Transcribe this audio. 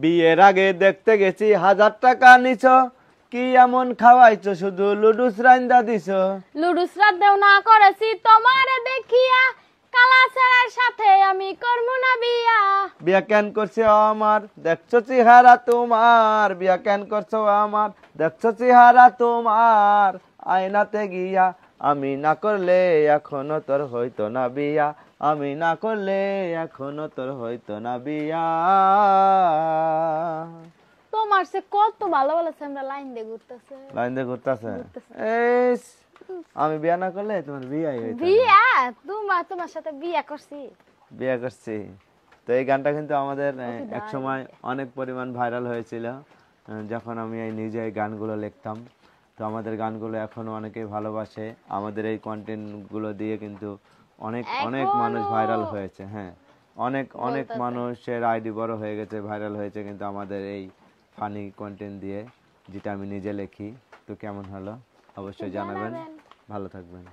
বিয়ের আগে দেখতে গেছি 1000 টাকা নিছো, কি এমন খাওয়াইছো শুধু লুডুস রান্দা দিছো। লুডুস রাত দেও না করেছি তোমারে দেখিয়া, কালা ছেড়ার সাথে আমি করবো না বিয়া। বিয়া কেন করছো আমার, দেখছো চেহারা তোমার, বিয়া কেন করছো আমার, দেখছো চেহারা তোমার, আয়নাতে গিয়া আমি না করলে এখনো তোর হইতো না বিয়া, আমি না করলে এখনো তোর হইতো না বিয়া। তোমার সে কত ভালো ভালো আমরা লাইন দিয়ে ঘুরতেছে। লাইন দিয়ে ঘুরতেছে, এই আমি বিয়া না করলে তোমার বিয়াই হইতো না। বিয়া তোমার সাথে বিয়া করছি। বিয়া করছি। তো এই গানটা কিন্তু আমাদের এক সময় অনেক পরিমাণ ভাইরাল হয়েছিল, যখন আমি এই নিজে এই গানগুলো লিখতাম। তো আমাদের গানগুলো এখনো অনেকেই ভালোবাসে, আমাদের এই কন্টেন্টগুলো দিয়ে কিন্তু অনেক অনেক মানুষ ভাইরাল হয়েছে। হ্যাঁ, অনেক অনেক মানুষের আইডি বড় হয়ে গেছে, ভাইরাল হয়েছে কিন্তু আমাদের এই ফানি কন্টেন্ট দিয়ে, যেটা আমি নিজে লিখি। তো কেমন হলো অবশ্যই জানাবেন, ভালো থাকবেন।